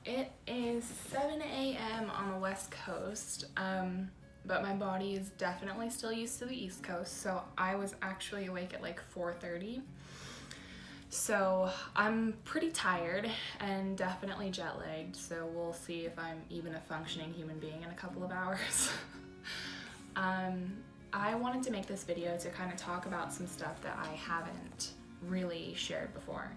It is 7 a.m. on the West Coast, but my body is definitely still used to the East Coast, so I was actually awake at like 4:30. So I'm pretty tired and definitely jet lagged, so we'll see if I'm even a functioning human being in a couple of hours. I wanted to make this video to kind of talk about some stuff that I haven't really shared before.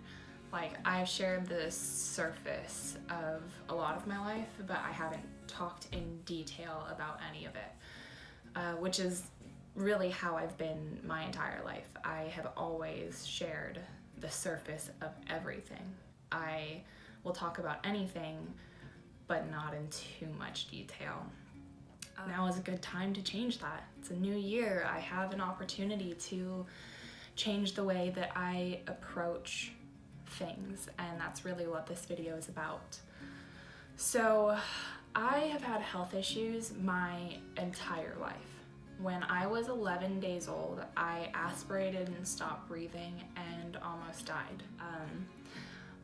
Like, I've shared the surface of a lot of my life, but I haven't talked in detail about any of it, which is really how I've been my entire life. I have always shared the surface of everything. I will talk about anything, but not in too much detail. Now is a good time to change that. It's a new year. I have an opportunity to change the way that I approach things, and that's really what this video is about. So I have had health issues my entire life. When I was 11 days old, I aspirated and stopped breathing and almost died.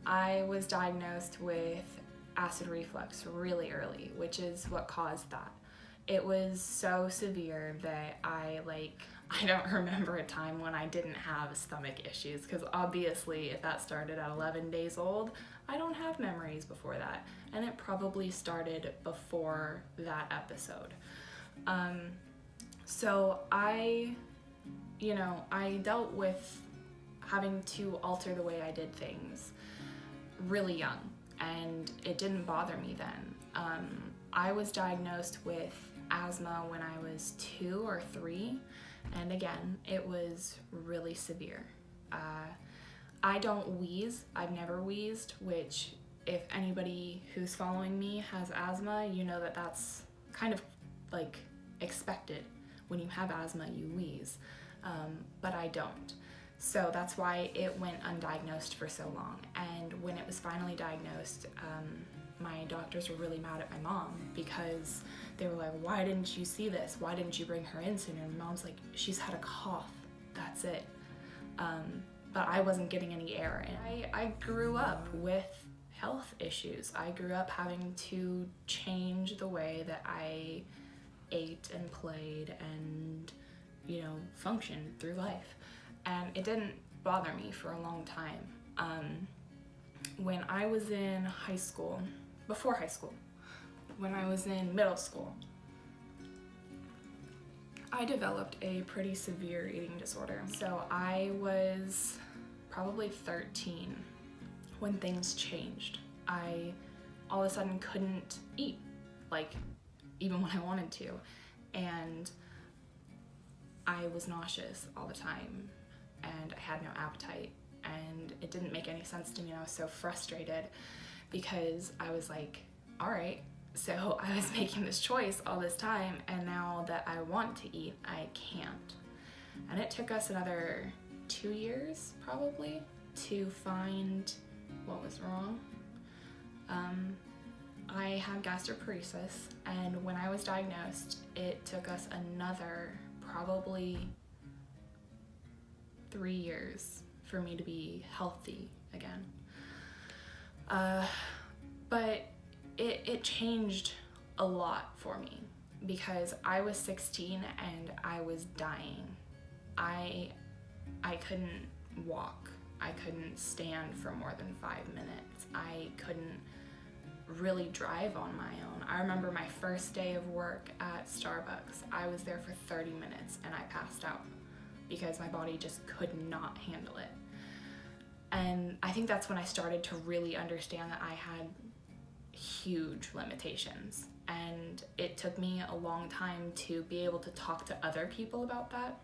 I was diagnosed with acid reflux really early, which is what caused that. It was so severe that I don't remember a time when I didn't have stomach issues, because obviously if that started at 11 days old, I don't have memories before that, and it probably started before that episode. So I dealt with having to alter the way I did things really young, and it didn't bother me then. I was diagnosed with asthma when I was 2 or 3, and again, it was really severe. I don't wheeze. I've never wheezed, which if anybody who's following me has asthma, you know that that's kind of like expected. When you have asthma, you wheeze, but I don't. So that's why it went undiagnosed for so long. And when it was finally diagnosed, my doctors were really mad at my mom, because they were like, why didn't you see this? Why didn't you bring her in sooner? And mom's like, she's had a cough, that's it. But I wasn't getting any air. And I grew up with health issues. I grew up having to change the way that I ate and played and, functioned through life. And it didn't bother me for a long time. When I was in high school, before high school, when I was in middle school, I developed a pretty severe eating disorder. So I was probably 13 when things changed. I all of a sudden couldn't eat, even when I wanted to. And I was nauseous all the time, and I had no appetite, and it didn't make any sense to me. I was so frustrated because I was like, all right, so I was making this choice all this time, and now that I want to eat, I can't. And it took us another 2 years probably to find what was wrong. I had gastroparesis, and when I was diagnosed, it took us another probably 3 years for me to be healthy again. But it changed a lot for me, because I was 16 and I was dying. I couldn't walk. I couldn't stand for more than 5 minutes. I couldn't really drive on my own. I remember my first day of work at Starbucks. I was there for 30 minutes and I passed out because my body just could not handle it. And I think that's when I started to really understand that I had huge limitations. And it took me a long time to be able to talk to other people about that,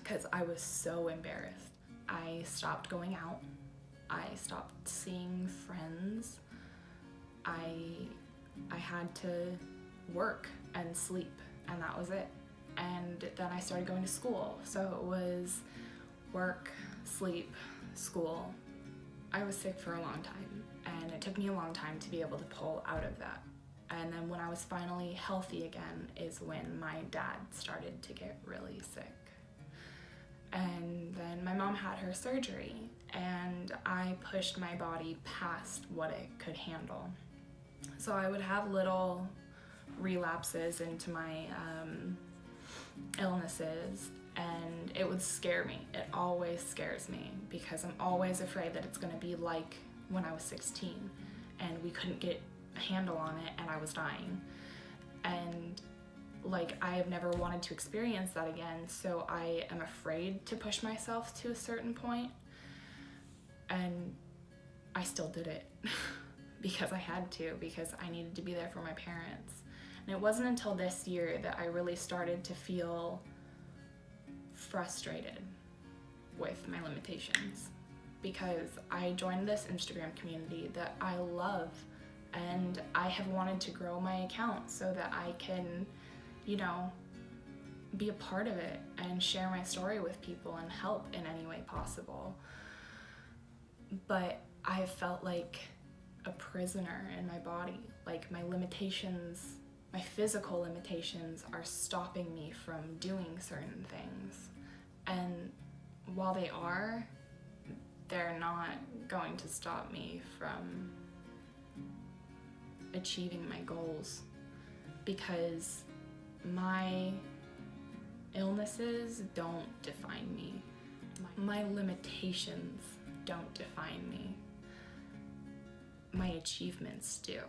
because I was so embarrassed. I stopped going out. I stopped seeing friends. I had to work and sleep, and that was it. And then I started going to school. So it was work, sleep, school. I was sick for a long time, and it took me a long time to be able to pull out of that. And then when I was finally healthy again is when my dad started to get really sick. And then my mom had her surgery, and I pushed my body past what it could handle. So I would have little relapses into my illnesses, and it would scare me. It always scares me because I'm always afraid that it's going to be like when I was 16 and we couldn't get a handle on it and I was dying. And like, I have never wanted to experience that again, so I am afraid to push myself to a certain point, and I still did it because I had to, because I needed to be there for my parents. And it wasn't until this year that I really started to feel frustrated with my limitations, because I joined this Instagram community that I love, and I have wanted to grow my account so that I can, you know, be a part of it and share my story with people and help in any way possible. But I felt like a prisoner in my body. Like, my limitations, my physical limitations are stopping me from doing certain things. And while they are, they're not going to stop me from achieving my goals, because my illnesses don't define me. My limitations don't define me. My achievements do.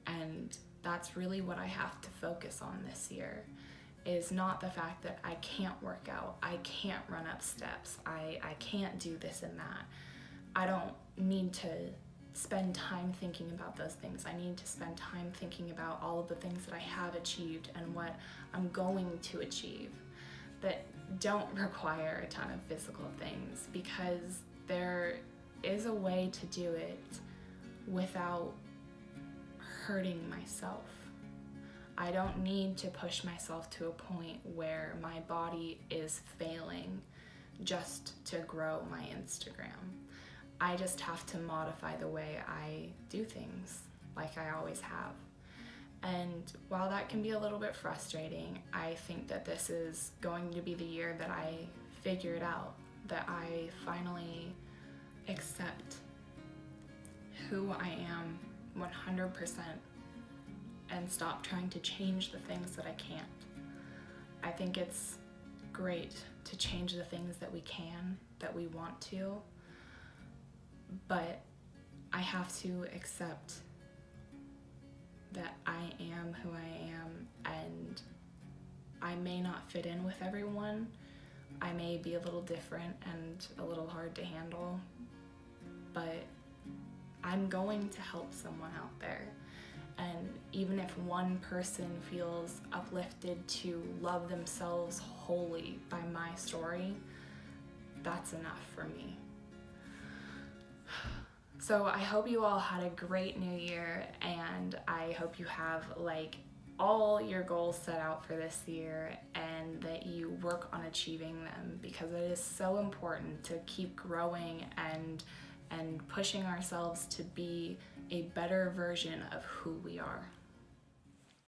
And that's really what I have to focus on this year, is not the fact that I can't work out, I can't run up steps, I can't do this and that. I don't need to spend time thinking about those things. I need to spend time thinking about all of the things that I have achieved and what I'm going to achieve that don't require a ton of physical things, because there is a way to do it without hurting myself. I don't need to push myself to a point where my body is failing just to grow my Instagram. I just have to modify the way I do things, like I always have. And while that can be a little bit frustrating, I think that this is going to be the year that I figure it out, that I finally accept who I am 100% and stop trying to change the things that I can't. I think it's great to change the things that we can, that we want to, but I have to accept that I am who I am, and I may not fit in with everyone. I may be a little different and a little hard to handle, but I'm going to help someone out there. And even if one person feels uplifted to love themselves wholly by my story, that's enough for me. So I hope you all had a great new year, and I hope you have like all your goals set out for this year and that you work on achieving them, because it is so important to keep growing and pushing ourselves to be a better version of who we are.